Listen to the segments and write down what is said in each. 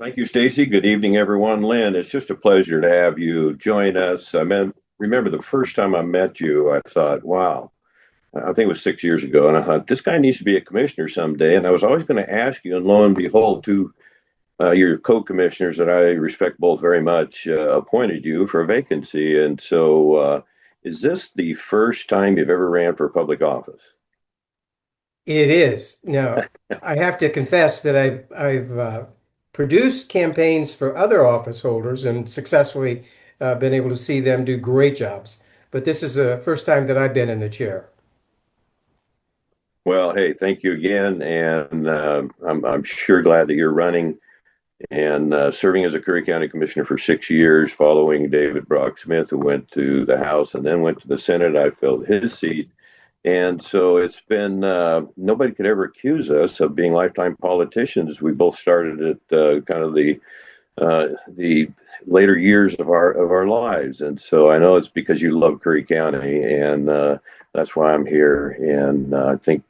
Thank you, Stacy. Good evening, everyone. Lynn, it's just a pleasure to have you join us. Remember the first time I met you, I thought, wow, I think it was 6 years ago, and I thought this guy needs to be a commissioner someday. And I was always going to ask you, and lo and behold, two your co-commissioners that I respect both very much appointed you for a vacancy. And so, is this the first time you've ever ran for public office? It is. Now, I have to confess that I've produced campaigns for other office holders and successfully been able to see them do great jobs. But this is the first time that I've been in the chair. Well, hey, thank you again, and I'm sure glad that you're running and serving as a Curry County Commissioner for 6 years, following David Brock Smith, who went to the House and then went to the Senate. I filled his seat. And so it's been, nobody could ever accuse us of being lifetime politicians. We both started at kind of the later years of our lives. And so I know it's because you love Curry County, and that's why I'm here. And I think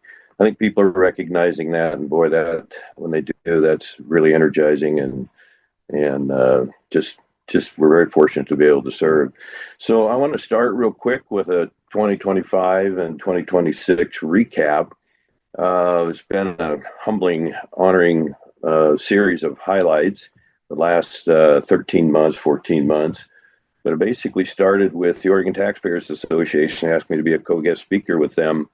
people are recognizing that, and boy, that when they do, that's really energizing, and just we're very fortunate to be able to serve. So I want to start real quick with a 2025 and 2026 recap. It's been a humbling, honoring series of highlights the last 13 months, 14 months. But it basically started with the Oregon Taxpayers Association asked me to be a co-guest speaker with them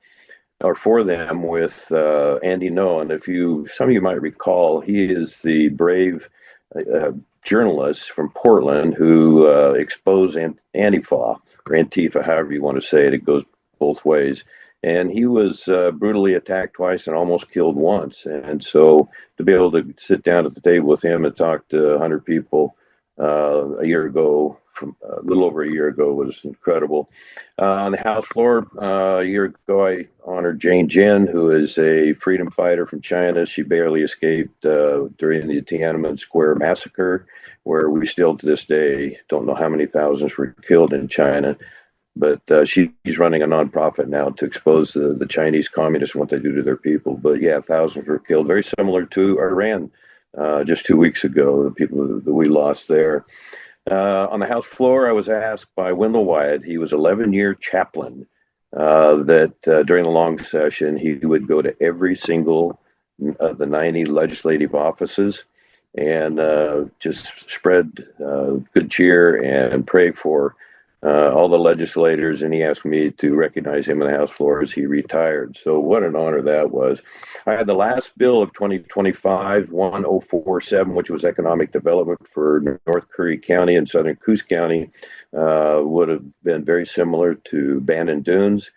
or for them with Andy Ngo. And some of you might recall, he is the brave uh, journalist from Portland who exposed Antifa or Antifa, however you want to say it. It goes both ways. And he was brutally attacked twice and almost killed once. And so to be able to sit down at the table with him and talk to 100 people a year ago, from a little over a year ago, was incredible. On the House floor a year ago, I honored Jane Jin, who is a freedom fighter from China. She barely escaped during the Tiananmen Square massacre, where we still to this day don't know how many thousands were killed in China. But she's running a nonprofit now to expose the Chinese communists and what they do to their people. But yeah, thousands were killed, very similar to Iran just 2 weeks ago, the people that we lost there. On the House floor, I was asked by Wendell Wyatt, he was 11-year chaplain, that during the long session, he would go to every single of the 90 legislative offices and just spread good cheer and pray for all the legislators. And he asked me to recognize him on the House floor as he retired. So what an honor that was. I had the last bill of 2025, 1047, which was economic development for North Curry County and Southern Coos County. Would have been very similar to Bandon Dunes.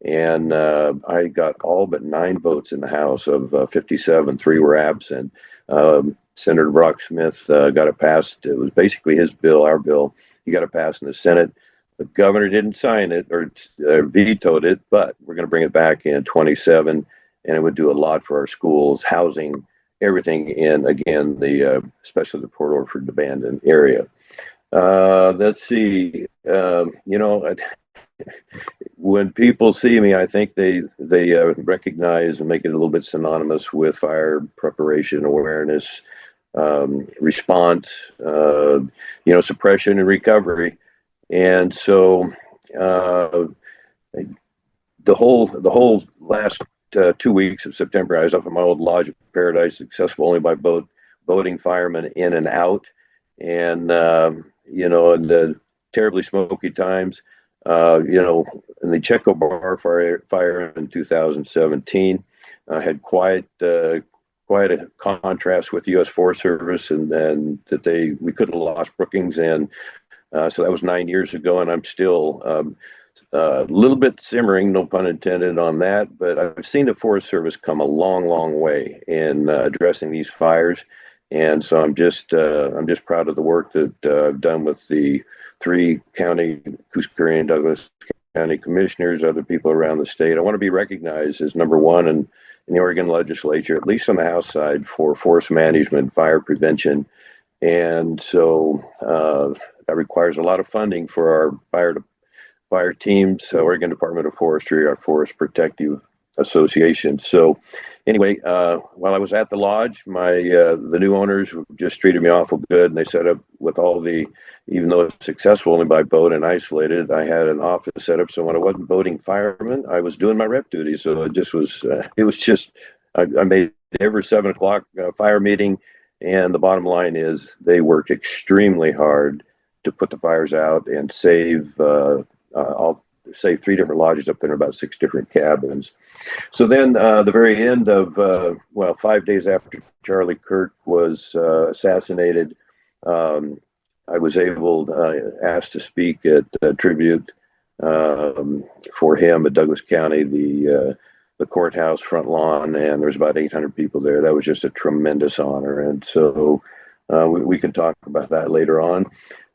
And I got all but 9 votes in the House of 57. 3 were absent. Senator Brock Smith got it passed. It was basically his bill, our bill. He got it passed in the Senate. The governor didn't sign it or vetoed it, but we're going to bring it back in 27, and it would do a lot for our schools, housing, everything in, again, especially the Port Orford abandoned area. Let's see. When people see me, I think they recognize and make it a little bit synonymous with fire preparation, awareness, response, suppression and recovery. And so the whole last 2 weeks of September, I was up at my old lodge of Paradise, accessible only by boat, boating firemen in and out, and in the terribly smoky times. In the Checo Bar fire in 2017, had quite a contrast with the U.S. Forest Service, and that we could have lost Brookings, and so that was 9 years ago, and I'm still a little bit simmering, no pun intended, on that. But I've seen the Forest Service come a long, long way in addressing these fires, and so I'm just proud of the work that I've done with the 3 county, Coos Curry and Douglas County commissioners, other people around the state. I want to be recognized as number one in the Oregon legislature, at least on the House side, for forest management, fire prevention. And so that requires a lot of funding for our fire teams, Oregon Department of Forestry, our Forest Protective association. So anyway, while I was at the lodge, the new owners just treated me awful good, and they set up with all the, even though it's successful only by boat and isolated, I had an office set up. So when I wasn't boating firemen, I was doing my rep duty. So it just was, it was just, I made every 7 o'clock fire meeting. And the bottom line is they worked extremely hard to put the fires out and save, I'll say 3 different lodges up there and about 6 different cabins. So then, the very end of, 5 days after Charlie Kirk was assassinated, I was asked to speak at a tribute for him at Douglas County, the courthouse front lawn, and there was about 800 people there. That was just a tremendous honor, and so we can talk about that later on.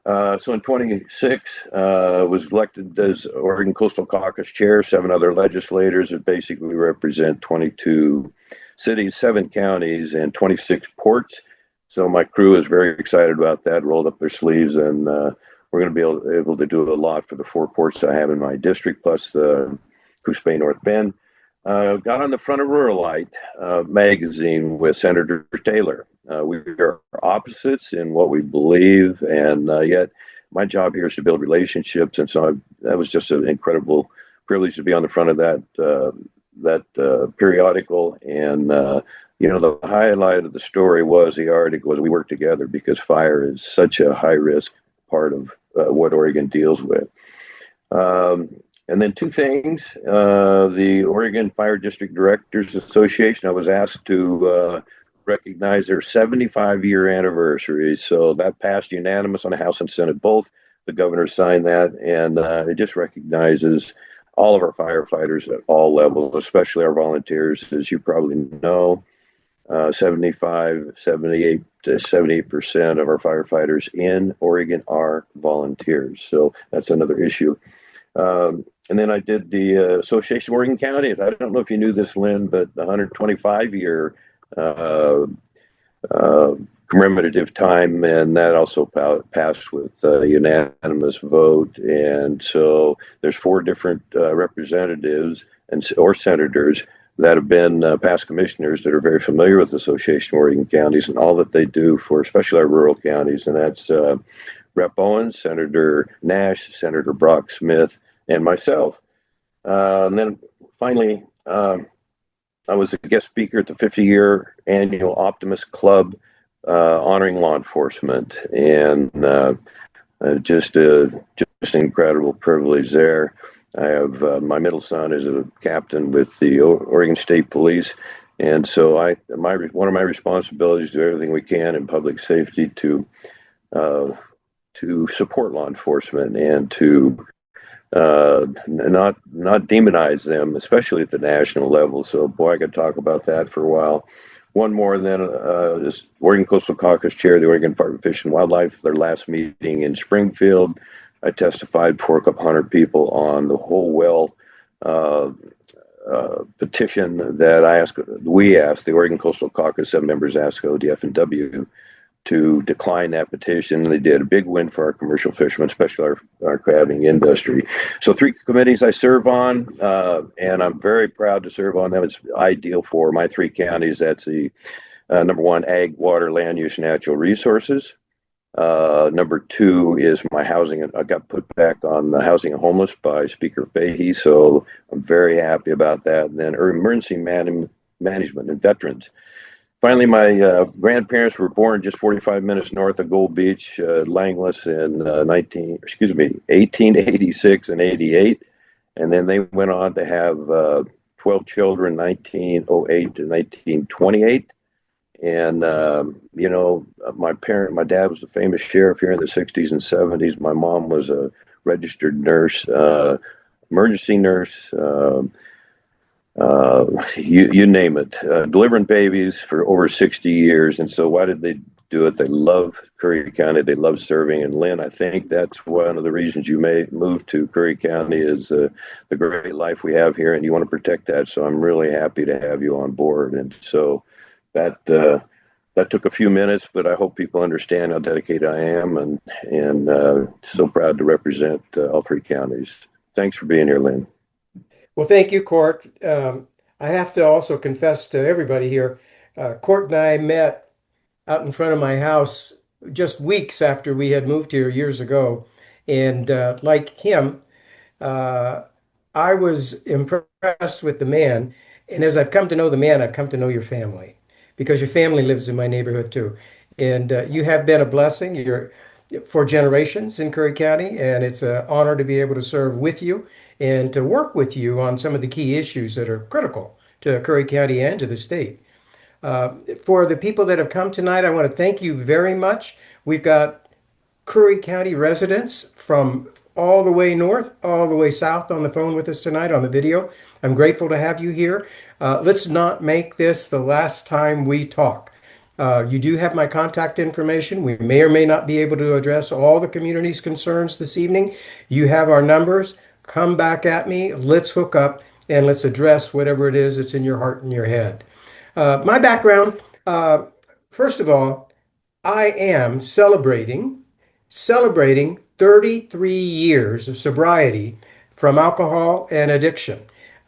So in 26, was elected as Oregon Coastal Caucus chair, 7 other legislators that basically represent 22 cities, 7 counties, and 26 ports. So my crew is very excited about that, rolled up their sleeves, and we're going to be able to do a lot for the 4 ports I have in my district, plus the Coos Bay North Bend. Got on the front of Ruralite magazine with Senator Taylor. We are opposites in what we believe, and yet my job here is to build relationships. And so that was just an incredible privilege to be on the front of that periodical. And the highlight of the story was the article was we work together because fire is such a high risk part of what Oregon deals with. And then 2 things, the Oregon Fire District Directors Association, I was asked to recognize their 75-year anniversary. So that passed unanimous on the House and Senate both. The governor signed that, and it just recognizes all of our firefighters at all levels, especially our volunteers. As you probably know, 78% of our firefighters in Oregon are volunteers. So that's another issue. And then I did the Association of Oregon Counties. I don't know if you knew this, Lynn, but the 125-year commemorative time, and that also passed with a unanimous vote. And so there's 4 different representatives or senators that have been past commissioners that are very familiar with the Association of Oregon Counties and all that they do for especially our rural counties. And that's Rep. Owens, Senator Nash, Senator Brock Smith, and myself. And then finally, I was a guest speaker at the 50-year annual Optimist Club honoring law enforcement, and just an incredible privilege there. I have my middle son is a captain with the Oregon State Police, and so one of my responsibilities is to do everything we can in public safety to support law enforcement and to not demonize them, especially at the national level. So, boy, I could talk about that for a while. One more, and then this Oregon Coastal Caucus chair of the Oregon Department of Fish and Wildlife, their last meeting in Springfield. I testified for a couple hundred people on the whole well petition that we asked, the Oregon Coastal Caucus, 7 members asked ODF and W to decline that petition. They did a big win for our commercial fishermen, especially our crabbing industry. So 3 committees I serve on, and I'm very proud to serve on them. It's ideal for my 3 counties. That's the number 1, ag, water, land use, natural resources. Number 2 is my housing. I got put back on the housing and homeless by Speaker Fahey, so I'm very happy about that. And then emergency management and veterans. Finally, my grandparents were born just 45 minutes north of Gold Beach, Langlis, in 1886 and 88. And then they went on to have 12 children, 1908 to 1928. And, my dad was a famous sheriff here in the 60s and 70s. My mom was a registered nurse, emergency nurse, you name it, delivering babies for over 60 years. And so why did they do it? They love Curry County. They love serving. And Lynn, I think that's one of the reasons you may move to Curry County is the great life we have here, and you want to protect that. So I'm really happy to have you on board. And so that took a few minutes, but I hope people understand how dedicated I am, and so proud to represent all 3 counties. Thanks for being here, Lynn. Well, thank you, Court. I have to also confess to everybody here, Court and I met out in front of my house just weeks after we had moved here years ago. And like him, uh, I was impressed with the man. And as I've come to know the man, I've come to know your family because your family lives in my neighborhood too. And you have been a blessing. You're for generations in Curry County, and it's an honor to be able to serve with you and to work with you on some of the key issues that are critical to Curry County and to the state. For the people that have come tonight, I want to thank you very much. We've got Curry County residents from all the way north, all the way south on the phone with us tonight on the video. I'm grateful to have you here. Let's not make this the last time we talk. You do have my contact information. We may or may not be able to address all the community's concerns this evening. You have our numbers. Come back at me. Let's hook up and let's address whatever it is that's in your heart and your head. My background, first of all, I am celebrating 33 years of sobriety from alcohol and addiction.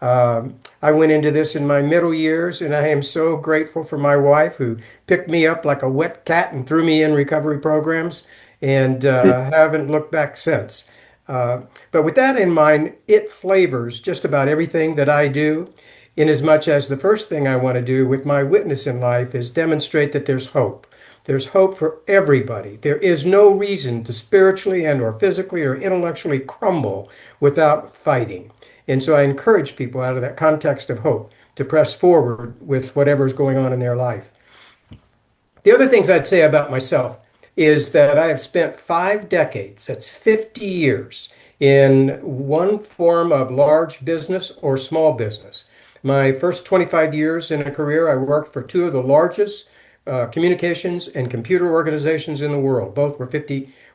I went into this in my middle years, and I am so grateful for my wife who picked me up like a wet cat and threw me in recovery programs, and haven't looked back since. But with that in mind, it flavors just about everything that I do, in as much as the first thing I want to do with my witness in life is demonstrate that there's hope. There's hope for everybody. There is no reason to spiritually and or physically or intellectually crumble without fighting. And so I encourage people out of that context of hope to press forward with whatever's going on in their life. The other things I'd say about myself is that I have spent 5 decades, that's 50 years, in one form of large business or small business. My first 25 years in a career, I worked for two of the largest communications and computer organizations in the world. Both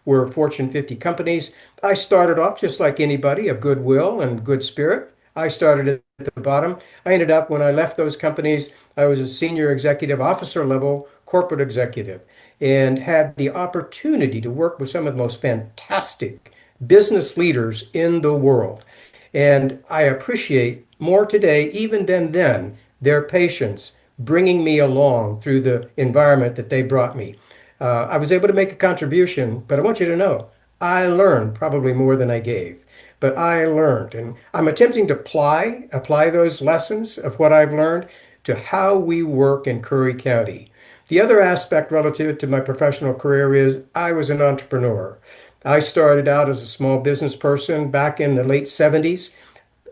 were Fortune 50 companies. I started off just like anybody of goodwill and good spirit. I started at the bottom. I ended up, when I left those companies, I was a senior executive officer level corporate executive and had the opportunity to work with some of the most fantastic business leaders in the world. And I appreciate more today, even than then, their patience bringing me along through the environment that they brought me. I was able to make a contribution, but I want you to know I learned probably more than I gave. But I learned, and I'm attempting to apply those lessons of what I've learned to how we work in Curry County. The other aspect relative to my professional career is I was an entrepreneur. I started out as a small business person back in the late 70s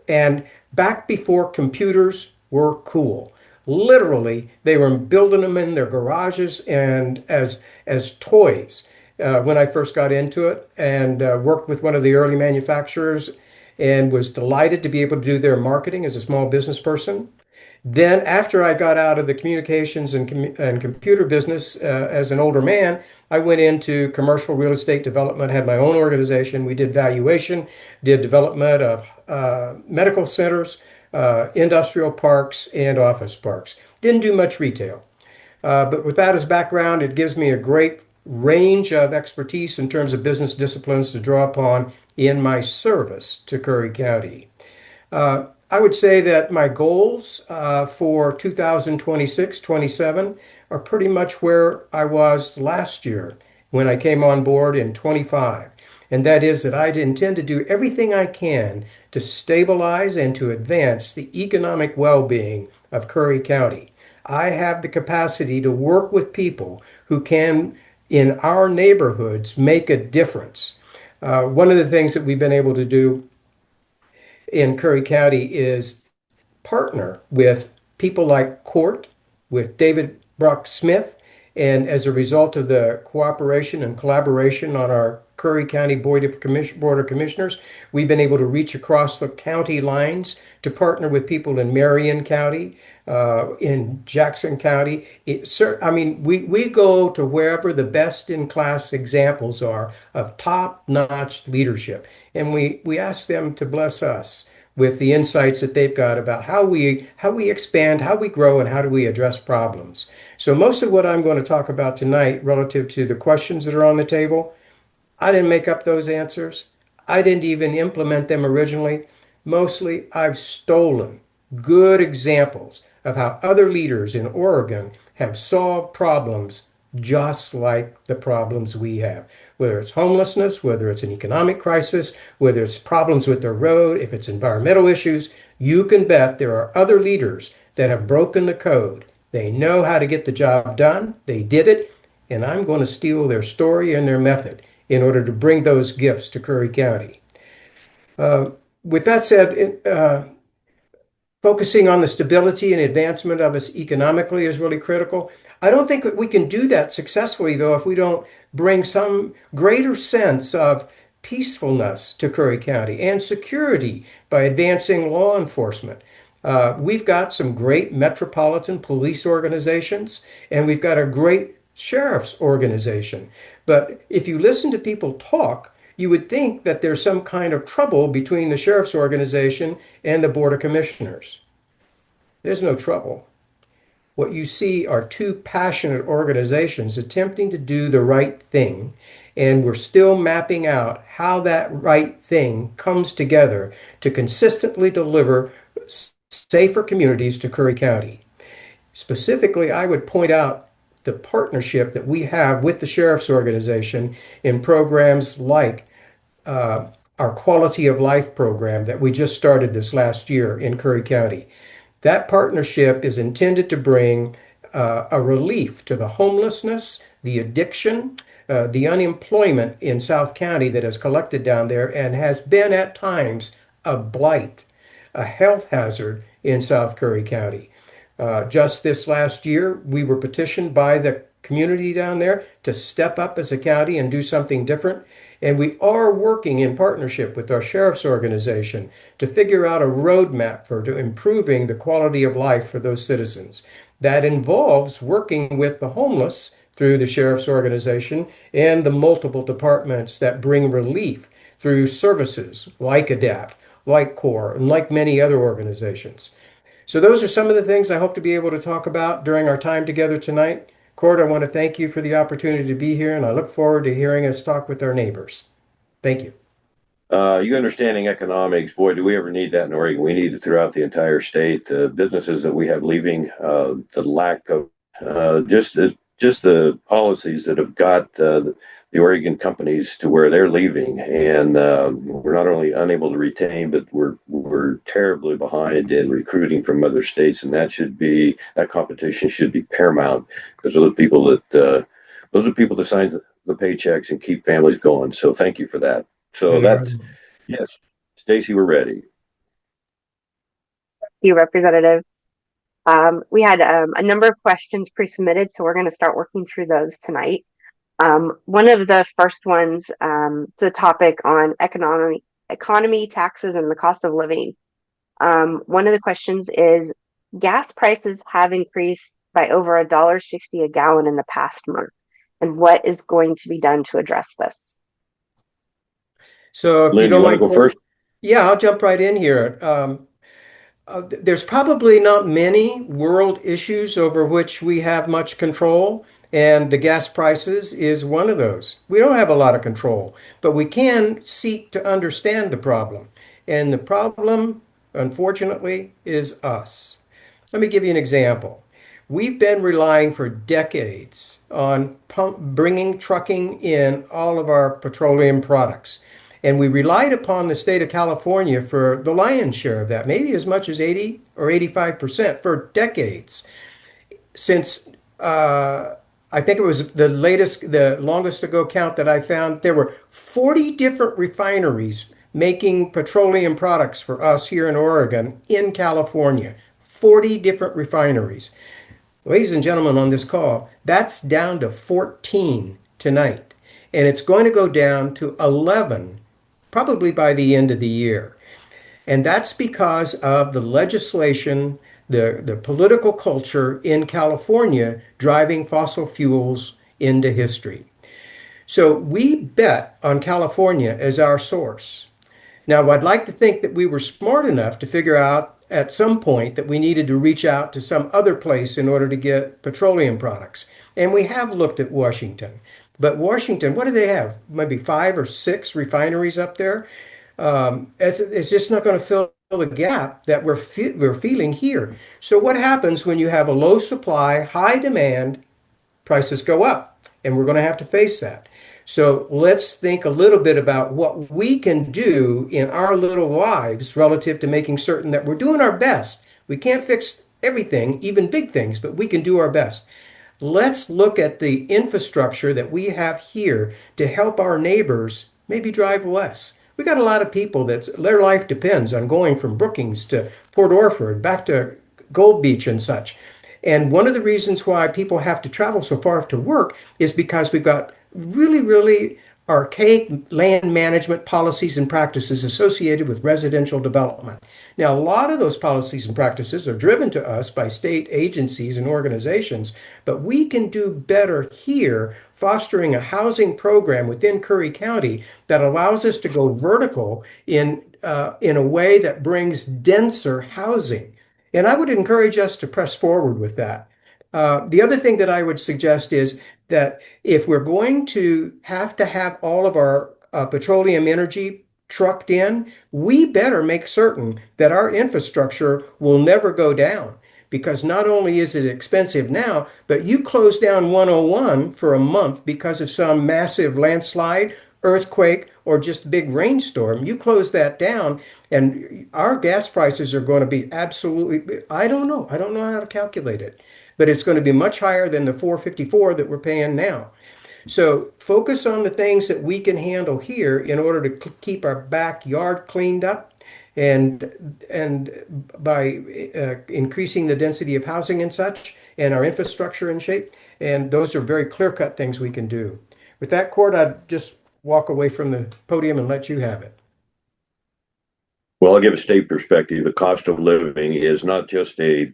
and back before computers were cool. Literally, they were building them in their garages and as toys when I first got into it, and worked with one of the early manufacturers and was delighted to be able to do their marketing as a small business person. Then, after I got out of the communications and computer business as an older man, I went into commercial real estate development, had my own organization. We did valuation, did development of medical centers, industrial parks, and office parks. Didn't do much retail. But with that as background, it gives me a great range of expertise in terms of business disciplines to draw upon in my service to Curry County. I would say that my goals for 2026-27 are pretty much where I was last year when I came on board in 25. And that is that I intend to do everything I can to stabilize and to advance the economic well-being of Curry County. I have the capacity to work with people who can, in our neighborhoods, make a difference. One of the things that we've been able to do in Curry County is partner with people like Court, with David Brock Smith, and as a result of the cooperation and collaboration on our Curry County Board of Commissioners, we've been able to reach across the county lines to partner with people in Marion County, in Jackson County. I mean, we go to wherever the best in class examples are of top-notch leadership, and we ask them to bless us with the insights that they've got about how we expand, how we grow, and how do we address problems. So most of what I'm going to talk about tonight relative to the questions that are on the table, I didn't make up those answers. I didn't even implement them originally. Mostly I've stolen good examples of how other leaders in Oregon have solved problems just like the problems we have. Whether it's homelessness, whether it's an economic crisis, whether it's problems with the road, if it's environmental issues, you can bet there are other leaders that have broken the code. They know how to get the job done. They did it. And I'm going to steal their story and their method in order to bring those gifts to Curry County. With that said, focusing on the stability and advancement of us economically is really critical. I don't think that we can do that successfully, though, if we don't bring some greater sense of peacefulness to Curry County and security by advancing law enforcement. We've got some great metropolitan police organizations, and we've got a great sheriff's organization. But if you listen to people talk, you would think that there's some kind of trouble between the sheriff's organization and the Board of Commissioners. There's no trouble. What you see are two passionate organizations attempting to do the right thing, and we're still mapping out how that right thing comes together to consistently deliver safer communities to Curry County. Specifically, I would point out the partnership that we have with the sheriff's organization in programs like our quality of life program that we just started this last year in Curry County. That partnership is intended to bring a relief to the homelessness, the addiction, the unemployment in South County that has collected down there and has been at times a blight, a health hazard in South Curry County. Just this last year, we were petitioned by the community down there to step up as a county and do something different. And we are working in partnership with our sheriff's organization to figure out a roadmap for improving the quality of life for those citizens. That involves working with the homeless through the sheriff's organization and the multiple departments that bring relief through services like ADAPT, like CORE, and like many other organizations. So those are some of the things I hope to be able to talk about during our time together tonight. Cord, I want to thank you for the opportunity to be here, and I look forward to hearing us talk with our neighbors. Thank you. You understanding economics, boy, do we ever need that in Oregon. We need it throughout the entire state. The businesses that we have leaving, the lack of just the policies that have got the Oregon companies to where they're leaving, and we're not only unable to retain, but we're terribly behind in recruiting from other states, and that competition should be paramount because those are people that sign the paychecks and keep families going. So thank you for that. So And that's yes, Stacy, we're ready. You, Representative. We had a number of questions pre-submitted, so we're going to start working through those tonight. One of the first ones, the topic on economy, taxes, and the cost of living. One of the questions is, gas prices have increased by over $1.60 a gallon in the past month, and what is going to be done to address this? So if you Lynn, you don't want to mind, go first? yeah, I'll jump right in here. There's probably not many world issues over which we have much control, and the gas prices is one of those. We don't have a lot of control, but we can seek to understand the problem. And the problem, unfortunately, is us. Let me give you an example. We've been relying for decades on bringing trucking in all of our petroleum products. And we relied upon the state of California for the lion's share of that, maybe as much as 80 or 85% for decades. Since I think it was the longest ago count that I found, there were 40 different refineries making petroleum products for us here in Oregon, in California. 40 different refineries. Ladies and gentlemen, on this call, that's down to 14 tonight. And it's going to go down to 11 probably by the end of the year. And that's because of the legislation, the political culture in California driving fossil fuels into history. So we bet on California as our source. Now, I'd like to think that we were smart enough to figure out at some point that we needed to reach out to some other place in order to get petroleum products. And we have looked at Washington. But Washington, what do they have? Maybe 5 or 6 refineries up there. It's just not going to fill the gap that we're feeling here. So what happens when you have a low supply, high demand? Prices go up, and we're going to have to face that. So let's think a little bit about what we can do in our little lives relative to making certain that we're doing our best. We can't fix everything, even big things, but we can do our best. Let's look at the infrastructure that we have here to help our neighbors maybe drive less. We got a lot of people that their life depends on going from Brookings to Port Orford, back to Gold Beach and such. And one of the reasons why people have to travel so far to work is because we've got really, really archaic land management policies and practices associated with residential development. Now, a lot of those policies and practices are driven to us by state agencies and organizations, but we can do better here fostering a housing program within Curry County that allows us to go vertical in a way that brings denser housing. And I would encourage us to press forward with that. The other thing that I would suggest is that if we're going to have all of our petroleum energy trucked in, we better make certain that our infrastructure will never go down. Because not only is it expensive now, but you close down 101 for a month because of some massive landslide, earthquake, or just big rainstorm. You close that down, and our gas prices are going to be absolutely, I don't know. I don't know how to calculate it, but it's going to be much higher than the 454 that we're paying now. So focus on the things that we can handle here in order to keep our backyard cleaned up and by increasing the density of housing and such and our infrastructure in shape. And those are very clear-cut things we can do. With that, Cord, I'd just walk away from the podium and let you have it. Well, I'll give a state perspective. The cost of living is not just a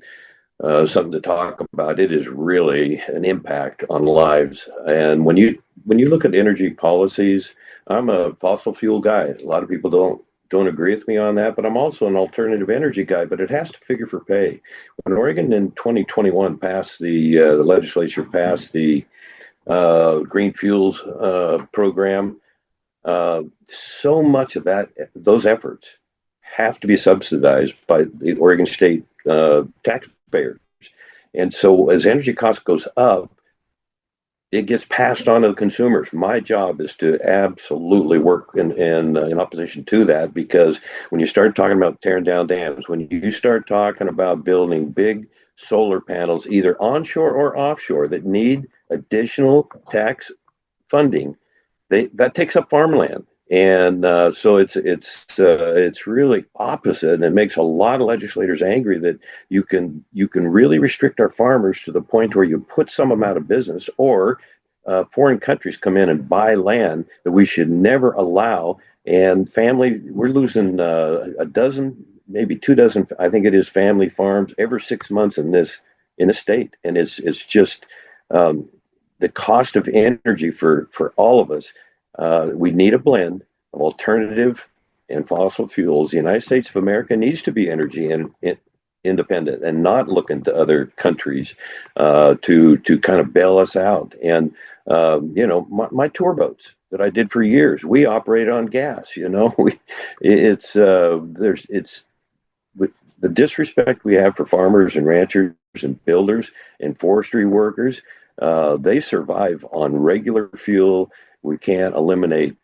something to talk about. It is really an impact on lives. And when you look at energy policies, I'm a fossil fuel guy. A lot of people don't agree with me on that, but I'm also an alternative energy guy. But it has to figure for pay. When Oregon in 2021 passed the legislature passed the green fuels program, so much of those efforts have to be subsidized by the Oregon State taxpayers. And so as energy cost goes up, it gets passed on to the consumers. My job is to absolutely work in opposition to that, because when you start talking about tearing down dams, when you start talking about building big solar panels, either onshore or offshore, that need additional tax funding, that takes up farmland. And so it's really opposite, and it makes a lot of legislators angry that you can really restrict our farmers to the point where you put some of them out of business, or foreign countries come in and buy land that we should never allow. And we're losing a dozen, maybe 2 dozen, I think it is, family farms every 6 months in the state, and it's just the cost of energy for all of us. We need a blend of alternative and fossil fuels. The United States of America needs to be energy independent and not looking to other countries to kind of bail us out. And my tour boats that I did for years, we operate on gas. It's with the disrespect we have for farmers and ranchers and builders and forestry workers. They survive on regular fuel. We can't eliminate,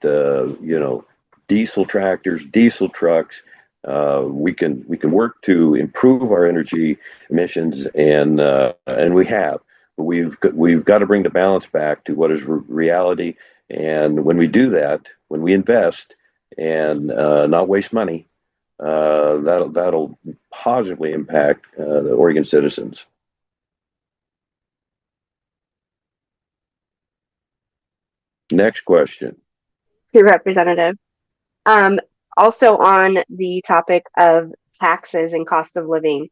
diesel tractors, diesel trucks. We can work to improve our energy emissions, and we have. But we've got to bring the balance back to what is reality. And when we do that, when we invest and not waste money, that'll positively impact the Oregon citizens. Next question. Your representative. Um, Also on the topic of taxes and cost of living,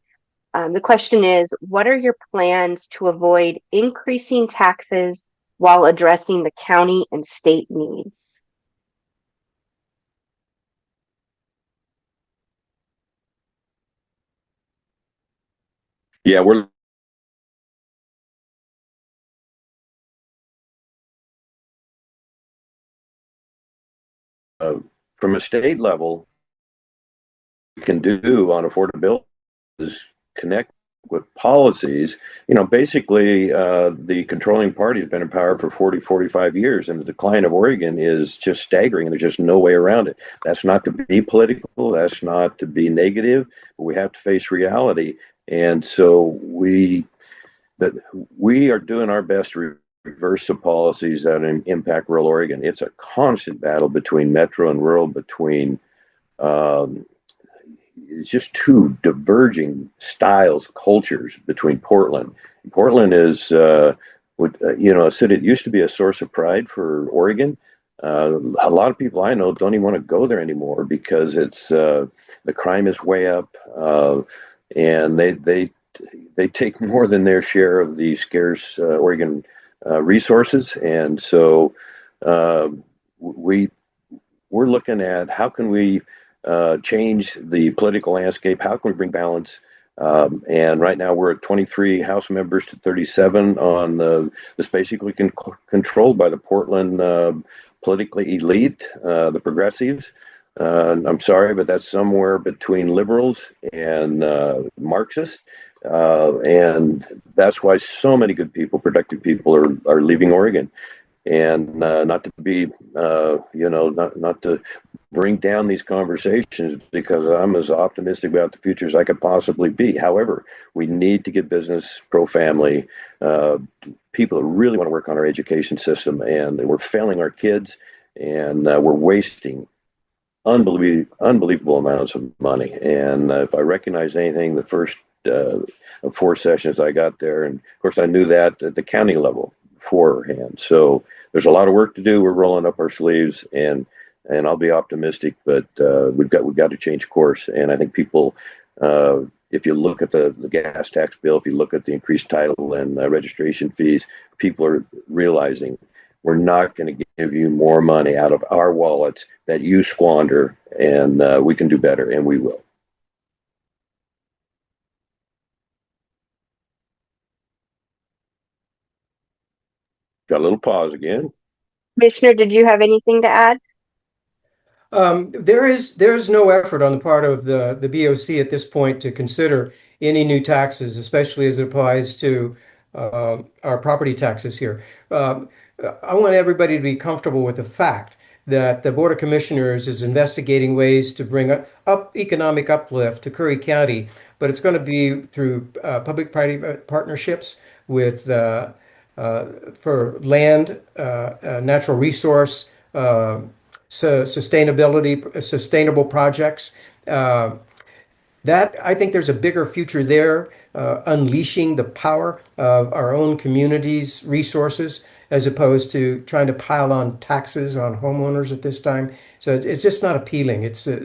the question is, what are your plans to avoid increasing taxes while addressing the county and state needs? Yeah, we're from a state level, can do on affordability is connect with policies. Basically, the controlling party has been in power for 40, 45 years, and the decline of Oregon is just staggering, and there's just no way around it. That's not to be political, that's not to be negative, but we have to face reality. And so we are doing our best to reverse the policies that impact rural Oregon. It's a constant battle between metro and rural, between it's just two diverging styles, cultures between Portland. Portland is, a city that used to be a source of pride for Oregon. A lot of people I know don't even want to go there anymore because it's the crime is way up, and they take more than their share of the scarce Oregon resources, and so we're looking at how can we change the political landscape? How can we bring balance? And right now we're at 23 House members to 37 on this basically controlled by the Portland politically elite, the progressives. I'm sorry, but that's somewhere between liberals and Marxists. And that's why so many good people, productive people are leaving Oregon. And not to be, not to bring down these conversations, because I'm as optimistic about the future as I could possibly be. However, we need to get business, pro-family, people who really want to work on our education system, and we're failing our kids, and we're wasting unbelievable amounts of money. And if I recognize anything, the first of 4 sessions I got there, and of course I knew that at the county level beforehand. So there's a lot of work to do. We're rolling up our sleeves, and I'll be optimistic, but we've got to change course. And I think people, if you look at the gas tax bill, if you look at the increased title and registration fees, people are realizing we're not going to give you more money out of our wallets that you squander, and we can do better, and we will. Got a little pause again. Commissioner, did you have anything to add? There is no effort on the part of the BOC at this point to consider any new taxes, especially as it applies to our property taxes here. I want everybody to be comfortable with the fact that the Board of Commissioners is investigating ways to bring up economic uplift to Curry County, but it's going to be through public-private partnerships with for land, natural resource, sustainable projects. That I think there's a bigger future there, unleashing the power of our own community's resources, as opposed to trying to pile on taxes on homeowners at this time. So it's just not appealing. It's I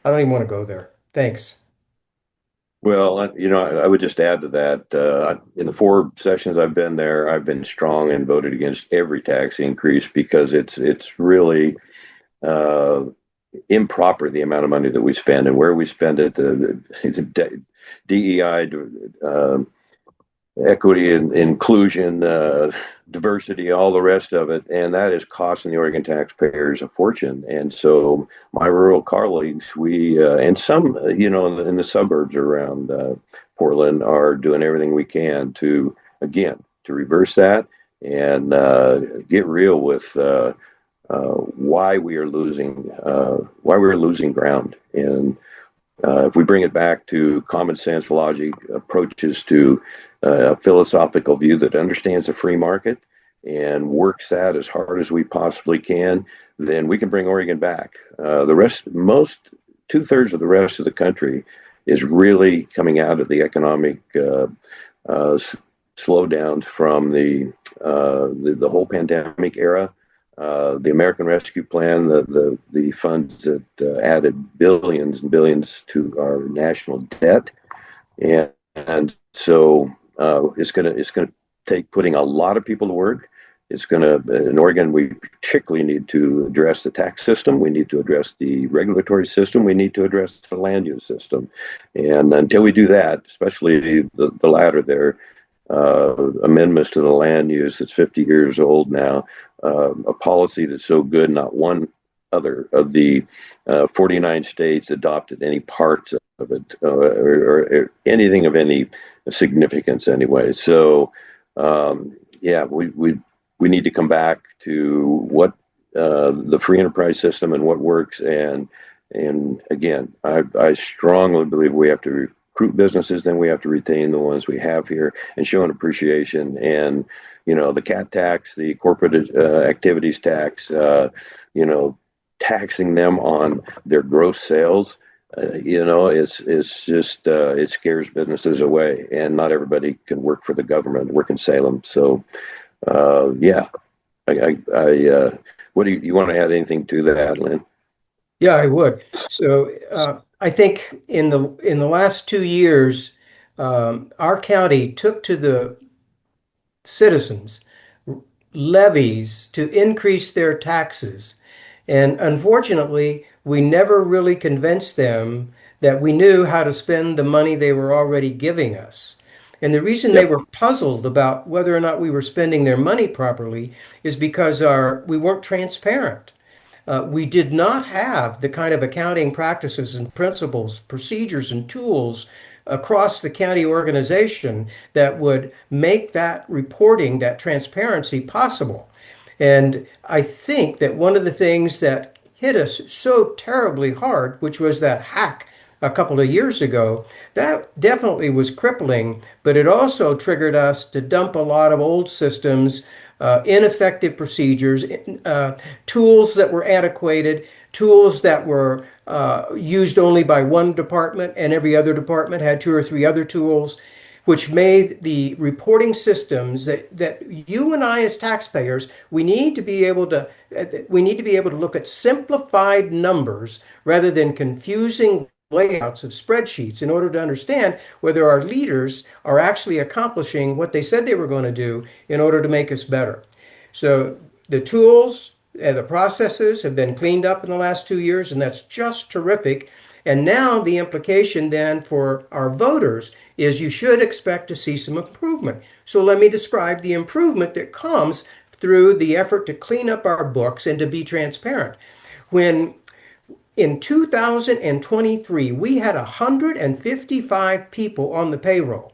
don't even want to go there. Thanks. Well, I would just add to that. In the 4 sessions I've been there, I've been strong and voted against every tax increase because it's really improper, the amount of money that we spend and where we spend it. The DEI, equity and inclusion, diversity, all the rest of it, and that is costing the Oregon taxpayers a fortune. And so my rural colleagues, we and some, in the suburbs around Portland, are doing everything we can to reverse that and get real with why we're losing ground. And if we bring it back to common sense, logic, approaches to a philosophical view that understands the free market and works that as hard as we possibly can, then we can bring Oregon back. The rest, 2/3 of the rest of the country is really coming out of the economic slowdowns from the whole pandemic era. The American Rescue Plan, the funds that added billions and billions to our national debt, and so it's gonna take putting a lot of people to work. It's gonna in Oregon, we particularly need to address the tax system. We need to address the regulatory system. We need to address the land use system, and until we do that, especially the latter there. Amendments to the land use that's 50 years old now, a policy that's so good, not one other of the 49 states adopted any parts of it, or anything of any significance anyway. So yeah, we need to come back to what the free enterprise system and what works. And again, I strongly believe we have to recruit businesses, then we have to retain the ones we have here and show an appreciation. And the CAT tax, the corporate activities tax, taxing them on their gross sales. It's just it scares businesses away, and not everybody can work for the government, work in Salem. So yeah, what do you want to add anything to that, Lynn? Yeah, I would. So I think in the last 2 years, our county took to the citizens levies to increase their taxes. And unfortunately, we never really convinced them that we knew how to spend the money they were already giving us. And the reason they Yep. were puzzled about whether or not we were spending their money properly is because we weren't transparent. We did not have the kind of accounting practices and principles, procedures, and tools across the county organization that would make that reporting, that transparency possible. And I think that one of the things that hit us so terribly hard, which was that hack a couple of years ago, that definitely was crippling, but it also triggered us to dump a lot of old systems, ineffective procedures, tools that were antiquated, tools that were used only by one department, and every other department had two or three other tools, which made the reporting systems that you and I as taxpayers, we need to be able to look at simplified numbers rather than confusing layouts of spreadsheets in order to understand whether our leaders are actually accomplishing what they said they were going to do in order to make us better. So the tools and the processes have been cleaned up in the last 2 years, and that's just terrific. And now the implication then for our voters is you should expect to see some improvement. So let me describe the improvement that comes through the effort to clean up our books and to be transparent. When in 2023, we had 155 people on the payroll.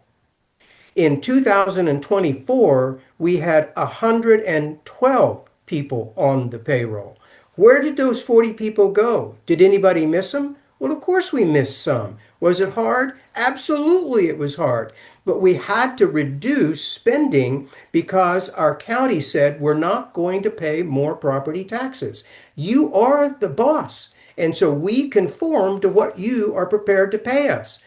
In 2024, we had 112 people on the payroll. Where did those 40 people go? Did anybody miss them? Well, of course we missed some. Was it hard? Absolutely, it was hard. But we had to reduce spending because our county said we're not going to pay more property taxes. You are the boss. And so we conform to what you are prepared to pay us.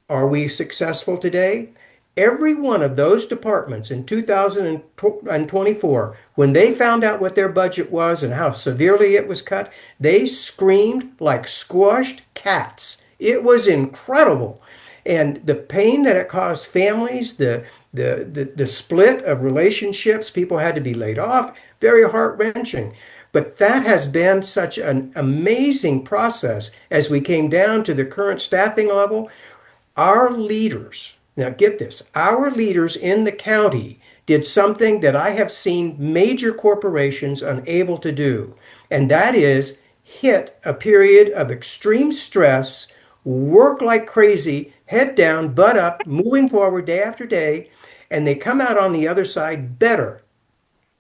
Are we successful today? Every one of those departments in 2024, when they found out what their budget was and how severely it was cut, they screamed like squashed cats. It was incredible. And the pain that it caused families, the split of relationships, people had to be laid off, very heart-wrenching. But that has been such an amazing process as we came down to the current staffing level. Our leaders, now get this, our leaders in the county did something that I have seen major corporations unable to do, and that is hit a period of extreme stress, work like crazy, head down, butt up, moving forward day after day, and they come out on the other side better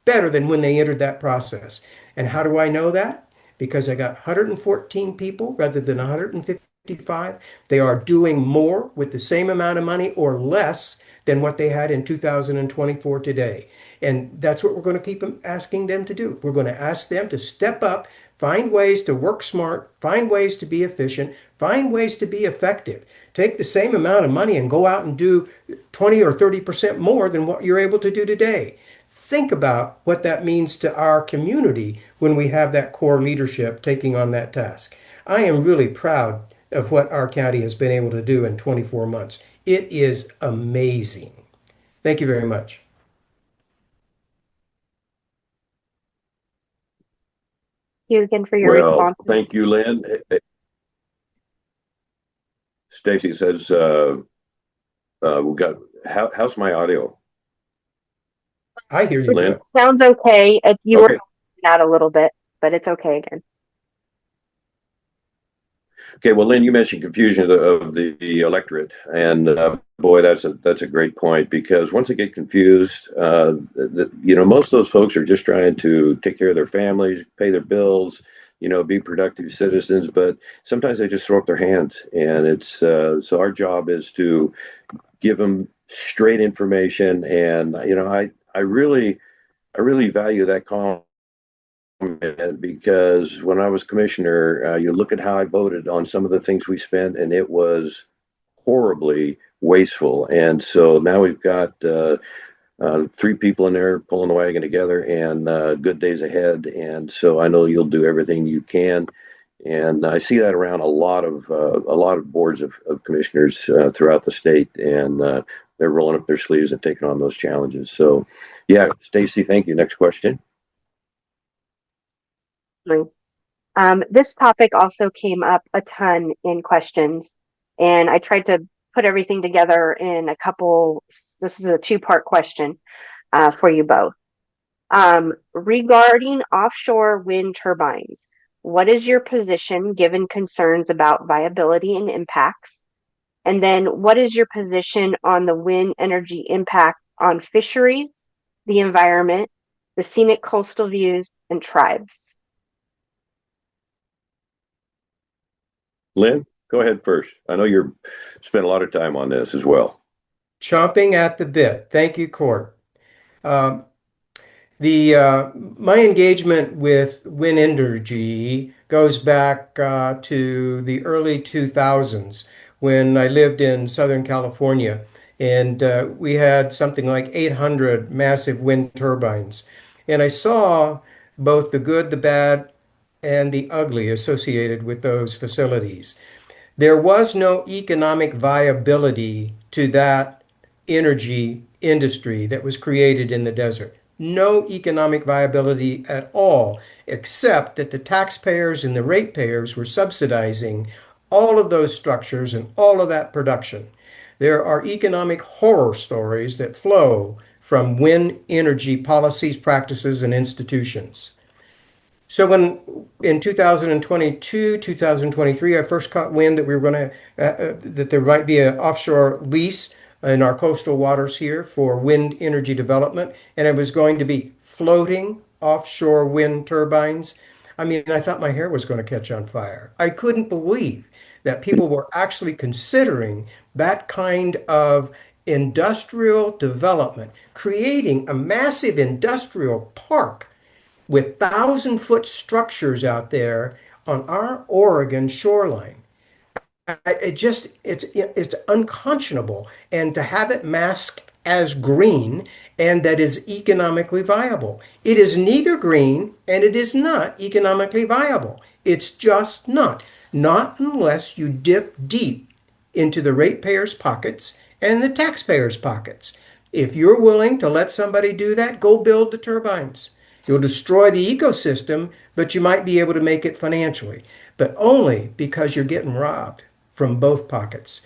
than when they entered that process. And how do I know that? Because I got 114 people rather than 155. They are doing more with the same amount of money or less than what they had in 2024 today. And that's what we're going to keep asking them to do. We're going to ask them to step up, find ways to work smart, find ways to be efficient, find ways to be effective. Take the same amount of money and go out and do 20 or 30% more than what you're able to do today. Think about what that means to our community when we have that core leadership taking on that task. I am really proud of what our county has been able to do in 24 months. It is amazing. Thank you very much. Thank you again for your Well, response. thank you, Lynn. Stacy says we got. How's my audio, I hear you Lynn? good. Sounds okay. You were Okay. out a little bit, but it's okay again. Okay, well, Lynn, you mentioned confusion of the electorate, and boy, that's a great point because once they get confused, most of those folks are just trying to take care of their families, pay their bills, be productive citizens, but sometimes they just throw up their hands, and it's so our job is to give them straight information, and I really value that comment because when I was commissioner, you look at how I voted on some of the things we spent, and it was horribly wasteful. And so now we've got three people in there pulling the wagon together, and good days ahead. And so I know you'll do everything you can. And I see that around a lot of boards of commissioners throughout the state, and they're rolling up their sleeves and taking on those challenges. So, yeah, Stacy, thank you. Next question. This topic also came up a ton in questions, and I tried to put everything together in a couple. This is a two-part question for you both. Regarding offshore wind turbines, what is your position given concerns about viability and impacts? And then what is your position on the wind energy impact on fisheries, the environment, the scenic coastal views, and tribes? Lynn, go ahead first. I know you're spent a lot of time on this as well. Chomping at the bit. Thank you, Court. Um, my engagement with wind energy goes back to the early 2000s when I lived in Southern California, and we had something like 800 massive wind turbines. And I saw both the good, the bad, and the ugly associated with those facilities. There was no economic viability to that energy industry that was created in the desert. No economic viability at all, except that the taxpayers and the ratepayers were subsidizing all of those structures and all of that production. There are economic horror stories that flow from wind energy policies, practices, and institutions. So when in 2022, 2023, I first caught wind that we were going to that there might be an offshore lease in our coastal waters here for wind energy development, and it was going to be floating offshore wind turbines. I mean, I thought my hair was going to catch on fire. I couldn't believe that people were actually considering that kind of industrial development, creating a massive industrial park with 1,000-foot structures out there on our Oregon shoreline. It's unconscionable, and to have it masked as green and that is economically viable. It is neither green and it is not economically viable. It's just not. Not unless you dip deep into the ratepayers' pockets and the taxpayers' pockets. If you're willing to let somebody do that, go build the turbines. You'll destroy the ecosystem, but you might be able to make it financially, but only because you're getting robbed from both pockets.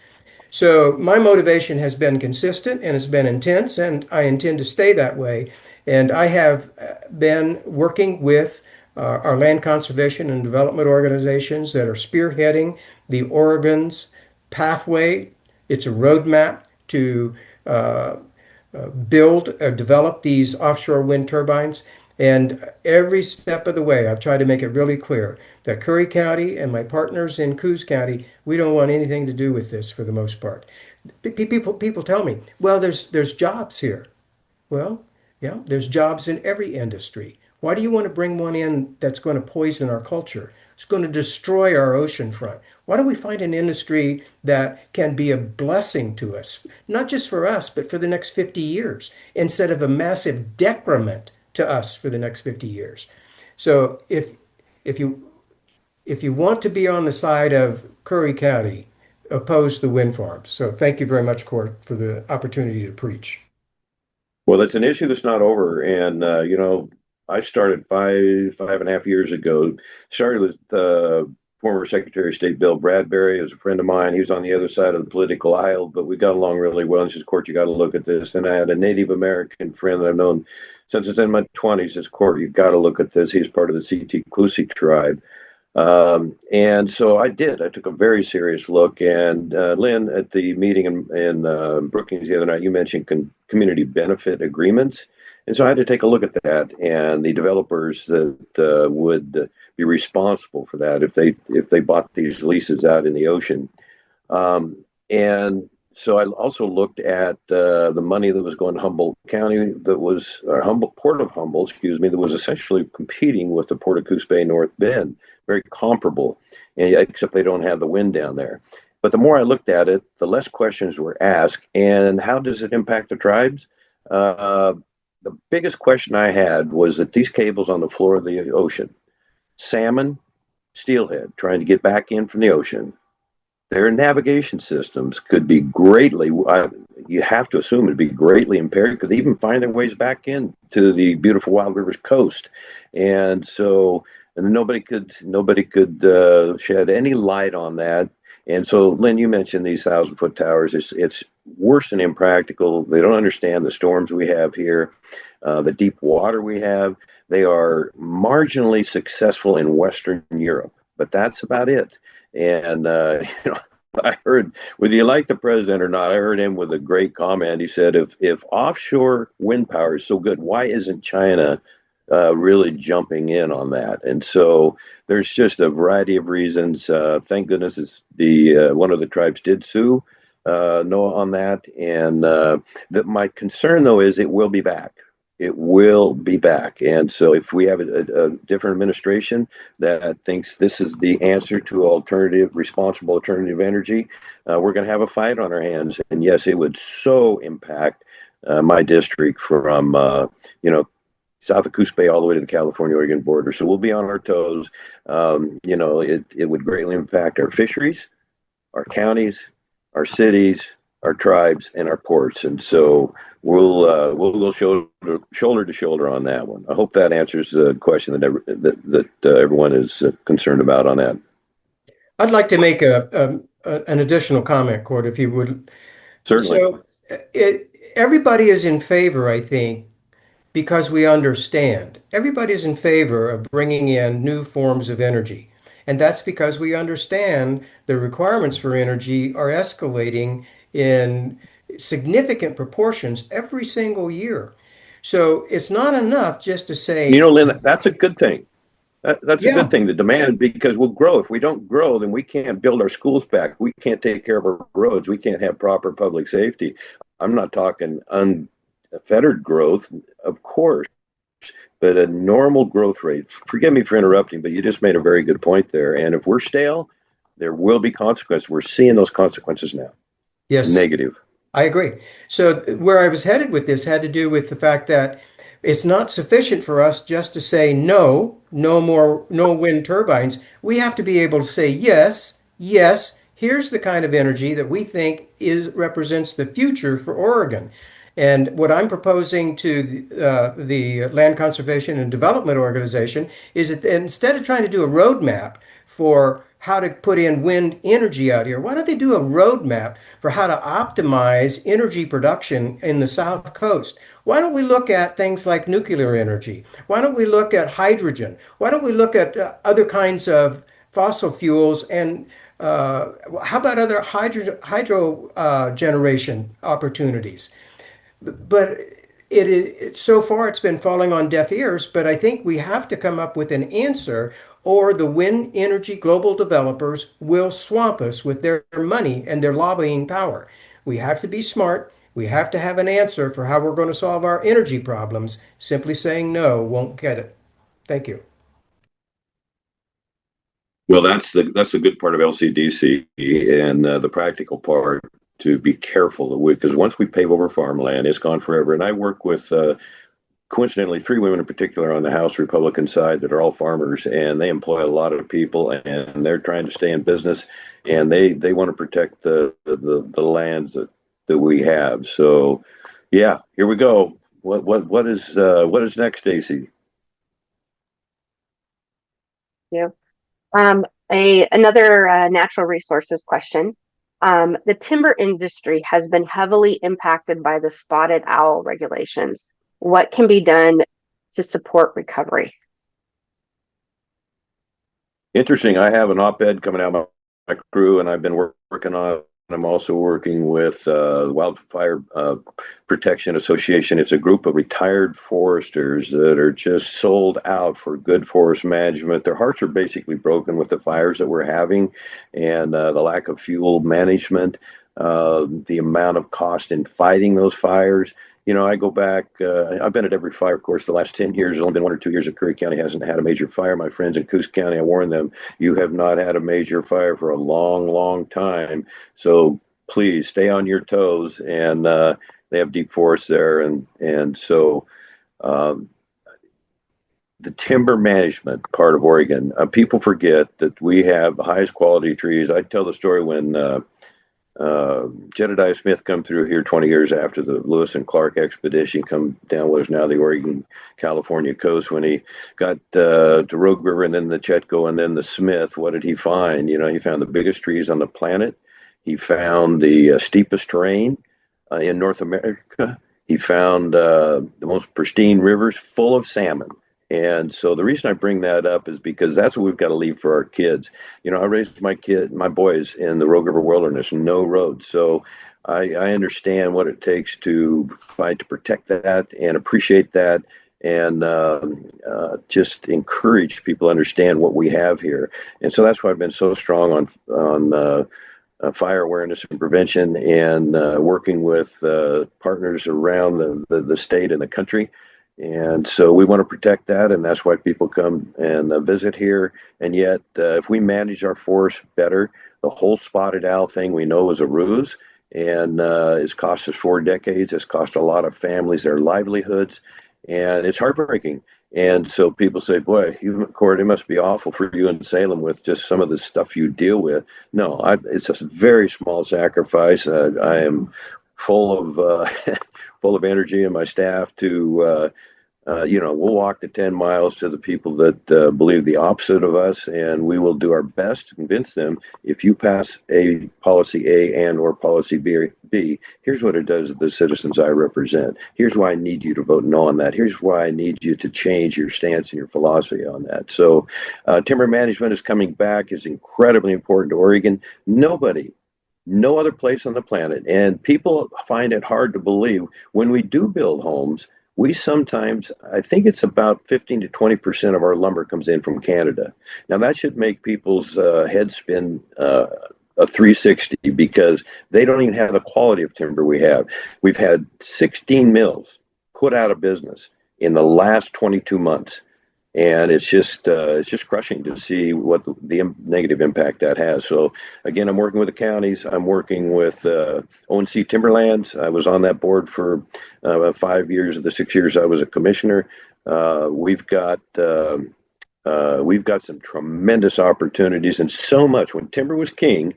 So my motivation has been consistent and has been intense, and I intend to stay that way. And I have been working with our land conservation and development organizations that are spearheading the Oregon's pathway. It's a roadmap to build or develop these offshore wind turbines. And every step of the way, I've tried to make it really clear that Curry County and my partners in Coos County, we don't want anything to do with this for the most part. People tell me, well, there's jobs here. Well, yeah, there's jobs in every industry. Why do you want to bring one in that's going to poison our culture? It's going to destroy our ocean front. Why don't we find an industry that can be a blessing to us, not just for us, but for the next 50 years, instead of a massive decrement to us for the next 50 years? So if you want to be on the side of Curry County, oppose the wind farms. So thank you very much, Court, for the opportunity to preach. Well, it's an issue that's not over, and I started 5.5 years ago. Started with former Secretary of State Bill Bradbury, as a friend of mine. He was on the other side of the political aisle, but we got along really well. And he says, "Court, you got to look at this." And I had a Native American friend that I've known since I was in my 20s. Says, "Court, you got to look at this." He's part of the CT Clusie tribe. And so I did. I took a very serious look. And Lynn, at the meeting in Brookings the other night, you mentioned community benefit agreements. And so I had to take a look at that and the developers that would be responsible for that if they bought these leases out in the ocean. And so I also looked at the money that was going to Humboldt County, that was Humboldt Port of Humboldt, excuse me, that was essentially competing with the Port of Coos Bay North Bend, very comparable, except they don't have the wind down there. But the more I looked at it, the less questions were asked. And how does it impact the tribes? The biggest question I had was that these cables on the floor of the ocean, salmon, steelhead, trying to get back in from the ocean, their navigation systems could be greatly, you have to assume it'd be greatly impaired, could even find their ways back in to the beautiful Wild Rivers coast. And so and nobody could shed any light on that. And so, Lynn, you mentioned these 1,000-foot towers. It's worse than impractical. They don't understand the storms we have here, the deep water we have. They are marginally successful in Western Europe, but that's about it. And I heard, whether you like the president or not, I heard him with a great comment. He said, if offshore wind power is so good, why isn't China really jumping in on that? And so there's just a variety of reasons. Thank goodness it's the one of the tribes did sue NOAA on that. And that my concern, though, is it will be back. It will be back. And so if we have a different administration that thinks this is the answer to responsible alternative energy, we're going to have a fight on our hands. And yes, it would so impact my district from, south of Coos Bay all the way to the California-Oregon border. So we'll be on our toes. It would greatly impact our fisheries, our counties, our cities, our tribes, and our ports. And so we'll go shoulder to shoulder on that one. I hope that answers the question that everyone is concerned about on that. I'd like to make an additional comment, Cord, if you would. Certainly. So everybody is in favor, I think, because we understand. Everybody's in favor of bringing in new forms of energy. And that's because we understand the requirements for energy are escalating in significant proportions every single year. So it's not enough just to say, Lynn, that's a good thing. That's a good yeah, thing, the demand, because we'll grow. If we don't grow, then we can't build our schools back. We can't take care of our roads. We can't have proper public safety. I'm not talking unfettered growth, of course, but a normal growth rate. Forgive me for interrupting, but you just made a very good point there. And if we're stale, there will be consequences. We're seeing those consequences now. yes, Negative. I agree. So where I was headed with this had to do with the fact that it's not sufficient for us just to say no, no more, no wind turbines. We have to be able to say yes, yes, here's the kind of energy that we think represents the future for Oregon. And what I'm proposing to the Land Conservation and Development Organization is that instead of trying to do a roadmap for how to put in wind energy out here, why don't they do a roadmap for how to optimize energy production in the South Coast? Why don't we look at things like nuclear energy? Why don't we look at hydrogen? Why don't we look at other kinds of fossil fuels? And how about other hydro generation opportunities? But so far it's been falling on deaf ears, but I think we have to come up with an answer, or the wind energy global developers will swamp us with their money and their lobbying power. We have to be smart. We have to have an answer for how we're going to solve our energy problems. Simply saying no won't get it. Thank you. Well, that's the good part of LCDC, and the practical part, to be careful, because once we pave over farmland, it's gone forever. And I work with coincidentally 3 women in particular on the House Republican side that are all farmers, and they employ a lot of people, and they're trying to stay in business, and they want to protect the lands that we have. So yeah, here we go. What is next, Stacy? Yeah. Another natural resources question. The timber industry has been heavily impacted by the spotted owl regulations. What can be done to support recovery? Interesting. I have an op-ed coming out of my crew, and I've been working on. I'm also working with the Wildfire Protection Association. It's a group of retired foresters that are just sold out for good forest management. Their hearts are basically broken with the fires that we're having, and the lack of fuel management, the amount of cost in fighting those fires. I go back, I've been at every fire, of course, the last 10 years. There's only been 1 or 2 years that Curry County hasn't had a major fire. My friends in Coos County, I warn them, you have not had a major fire for a long, long time. So please stay on your toes. And they have deep forests there. And so um, the timber management part of Oregon, people forget that we have the highest quality trees. I tell the story when Jedediah Smith come through here 20 years after the Lewis and Clark expedition, come down what is now the Oregon, California coast. When he got to Rogue River and then the Chetco and then the Smith, what did he find? He found the biggest trees on the planet. He found the steepest terrain in North America. He found the most pristine rivers full of salmon. And so the reason I bring that up is because that's what we've got to leave for our kids. I raised my boys in the Rogue River Wilderness, no roads. So I understand what it takes to fight to protect that and appreciate that, and just encourage people to understand what we have here. And so that's why I've been so strong on fire awareness and prevention, and working with partners around the state and the country. And so we want to protect that, and that's why people come and visit here. And yet, if we manage our forest better, the whole spotted owl thing we know is a ruse, and it's cost us 4 decades. It's cost a lot of families their livelihoods, and it's heartbreaking. And so people say, boy, Court, it must be awful for you in Salem with just some of the stuff you deal with. No, it's a very small sacrifice. I am full of full of energy, and my staff to we'll walk the 10 miles to the people that believe the opposite of us, and we will do our best to convince them, if you pass a policy A and or policy B, here's what it does to the citizens I represent. Here's why I need you to vote no on that. Here's why I need you to change your stance and your philosophy on that. So timber management is coming back, is incredibly important to Oregon. No other place on the planet. And people find it hard to believe, when we do build homes, we sometimes, I think it's about 15 to 20% of our lumber comes in from Canada. Now that should make people's head spin a 360, because they don't even have the quality of timber we have. We've had 16 mills put out of business in the last 22 months. And it's just crushing to see what the negative impact that has. So again, I'm working with the counties. I'm working with ONC Timberlands. I was on that board for 5 years of the 6 years I was a commissioner. We've got some tremendous opportunities, and so much. When timber was king,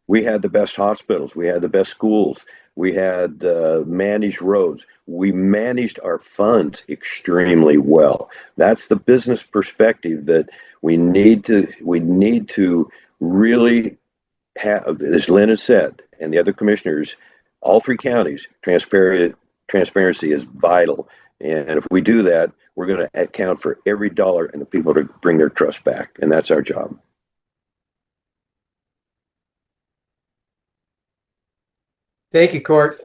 we had the best hospitals, we had the best schools, we had managed roads. We managed our funds extremely well. That's the business perspective that we need to really have, as Lynn has said, and the other commissioners, all 3 counties, transparency is vital. And if we do that, we're going to account for every dollar, and the people to bring their trust back. And that's our job. Thank you, Court.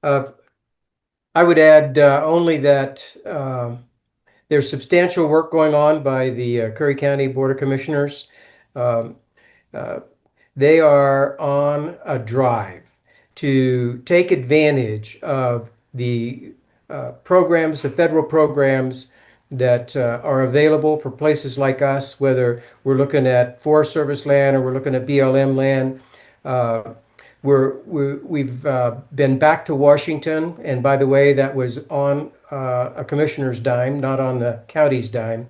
I would add only that there's substantial work going on by the Curry County Board of Commissioners. Um, uh, they are on a drive to take advantage of the programs, the federal programs that are available for places like us, whether we're looking at Forest Service land or we're looking at BLM land. Uh, we've been back to Washington, and by the way, that was on a commissioner's dime, not on the county's dime.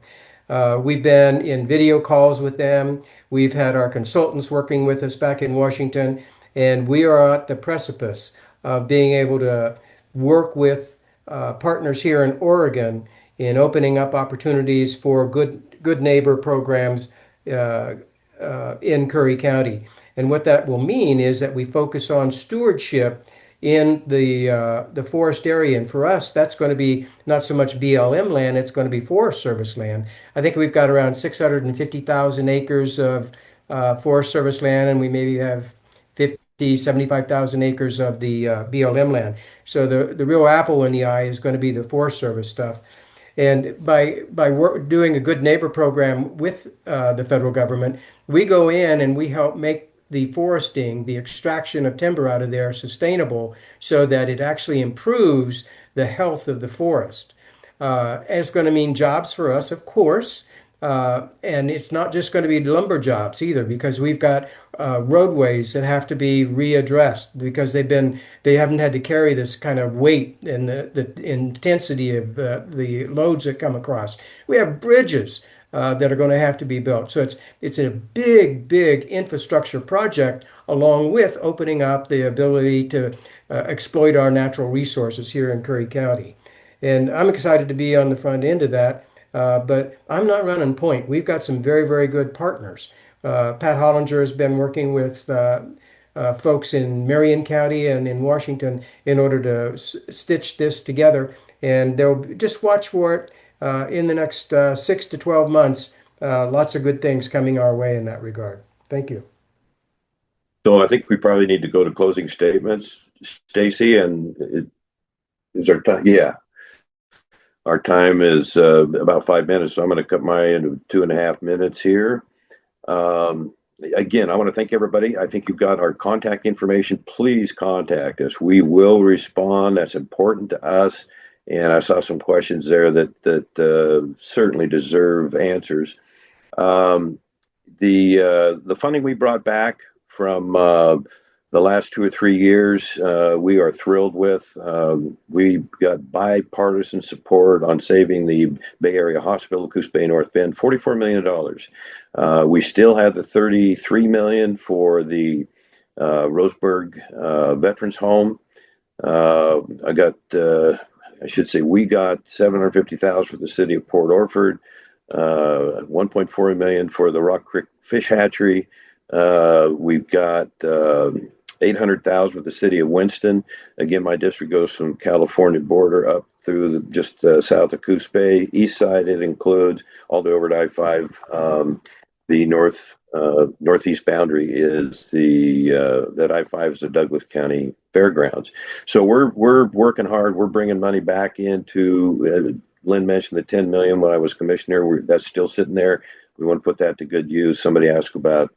We've been in video calls with them. We've had our consultants working with us back in Washington, and we are at the precipice of being able to work with partners here in Oregon in opening up opportunities for good neighbor programs in Curry County. And what that will mean is that we focus on stewardship in the forest area. And for us, that's going to be not so much BLM land, it's going to be Forest Service land. I think we've got around 650,000 acres of Forest Service land, and we maybe have 75,000 acres of the BLM land. So the real apple in the eye is going to be the Forest Service stuff. And by doing a good neighbor program with the federal government, we go in and we help make the foresting, the extraction of timber out of there sustainable so that it actually improves the health of the forest. And it's going to mean jobs for us, of course. And it's not just going to be lumber jobs either, because we've got roadways that have to be readdressed because they haven't had to carry this kind of weight and the intensity of the loads that come across. We have bridges that are going to have to be built. So it's a big infrastructure project, along with opening up the ability to exploit our natural resources here in Curry County. And I'm excited to be on the front end of that. But I'm not running point. We've got some very good partners. Pat Hollinger has been working with folks in Marion County and in Washington in order to stitch this together. And they'll just watch for it in the next 6 to 12 months. Lots of good things coming our way in that regard. Thank you. So I think we probably need to go to closing statements, Stacy, and is our time? Yeah. Our time is about 5 minutes, so I'm going to cut mine into 2.5 minutes here. Again, I want to thank everybody. I think you've got our contact information. Please contact us. We will respond. That's important to us. And I saw some questions there that certainly deserve answers. The funding we brought back from the last 2 or 3 years, we are thrilled with. We got bipartisan support on saving the Bay Area Hospital, Coos Bay, North Bend, $44 million. We still have the $33 million for the Roseburg Veterans Home. We got $750,000 for the city of Port Orford, $1.4 million for the Rock Creek Fish Hatchery. We've got $800,000 with the city of Winston. Again, my district goes from California border up through just south of Coos Bay. East side, it includes all the over to I-5. The northeast boundary is that I-5 is the Douglas County Fairgrounds. So we're working hard. We're bringing money back into. Lynn mentioned the $10 million when I was commissioner. That's still sitting there. We want to put that to good use. Somebody asked about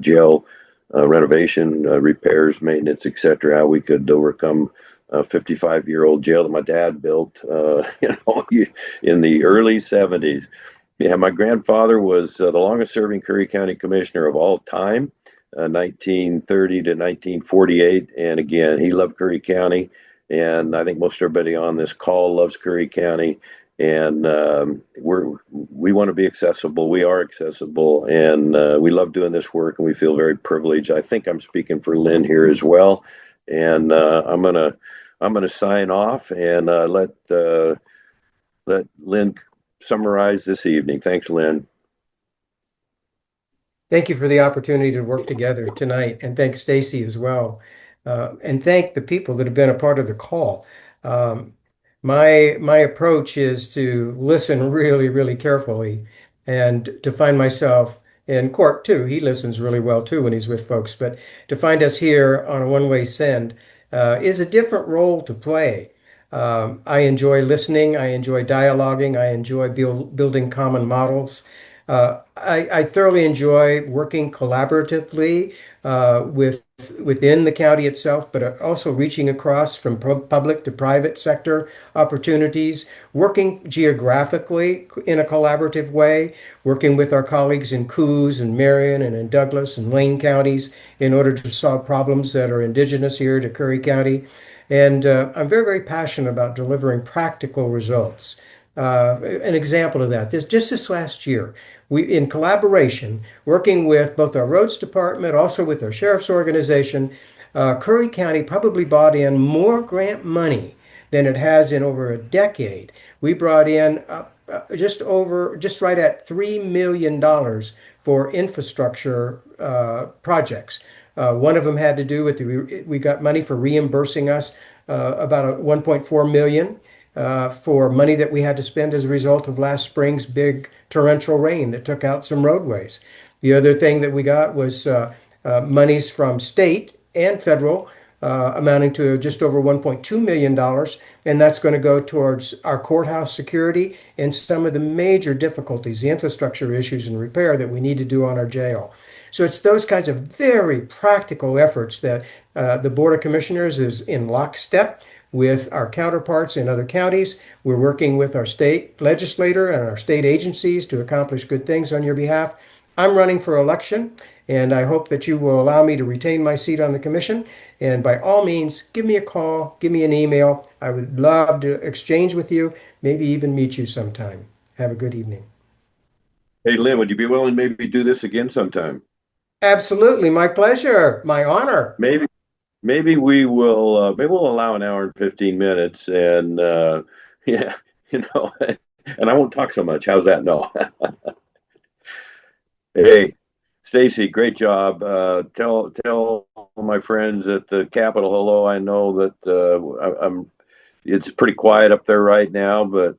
jail renovation, repairs, maintenance, etc. How we could overcome a 55-year-old jail that my dad built, in the early 70s. Yeah, my grandfather was the longest-serving Curry County commissioner of all time, 1930 to 1948. And again, he loved Curry County, and I think most everybody on this call loves Curry County. And we want to be accessible. We are accessible, and we love doing this work, and we feel very privileged. I think I'm speaking for Lynn here as well. And I'm gonna sign off and let Lynn summarize this evening. Thanks, Lynn. Thank you for the opportunity to work together tonight, and thanks Stacy as well, and thank the people that have been a part of the call. My approach is to listen really carefully, and to find myself in court too. He listens really well too when he's with folks, but to find us here on a one-way send is a different role to play. I enjoy listening. I enjoy dialoguing. I enjoy building common models. I thoroughly enjoy working collaboratively within the county itself, but also reaching across from public to private sector opportunities, working geographically in a collaborative way, working with our colleagues in Coos and Marion and in Douglas and Lane counties in order to solve problems that are indigenous here to Curry County. And I'm very passionate about delivering practical results. An example of that, this last year, we, in collaboration, working with both our roads department, also with our sheriff's organization, Curry County probably brought in more grant money than it has in over a decade. We brought in just right at $3 million for infrastructure projects. One of them had to do with we got money for reimbursing us about 1.4 million for money that we had to spend as a result of last spring's big torrential rain that took out some roadways. The other thing that we got was monies from state and federal amounting to just over $1.2 million. And that's going to go towards our courthouse security and some of the major difficulties, the infrastructure issues and repair that we need to do on our jail. So it's those kinds of very practical efforts that the Board of Commissioners is in lockstep with our counterparts in other counties. We're working with our state legislator and our state agencies to accomplish good things on your behalf. I'm running for election, and I hope that you will allow me to retain my seat on the commission. And by all means, give me a call, give me an email. I would love to exchange with you, maybe even meet you sometime. Have a good evening. Hey, Lynn, would you be willing to maybe do this again sometime? Absolutely, my pleasure, my honor. Maybe maybe we'll allow an hour and 15 minutes and yeah, you know, and I won't talk so much. How's that? No. Hey, Stacy, great job. Tell my friends at the Capitol hello. I know that I'm it's pretty quiet up there right now, but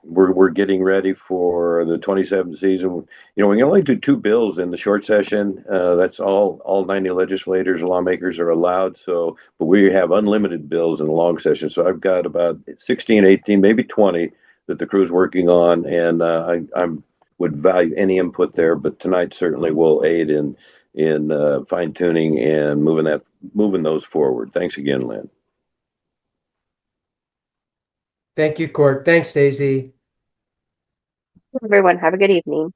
we're getting ready for the 27th season. You know, we can only do two bills in the short session. That's all 90 legislators and lawmakers are allowed. So, but we have unlimited bills in the long session. So I've got about 16, 18, maybe 20 that the crew's working on, and I'm would value any input there. But tonight certainly will aid in fine tuning and moving those forward. Thanks again, Lynn. Thank you, Court. Thanks, Daisy. Everyone, have a good evening.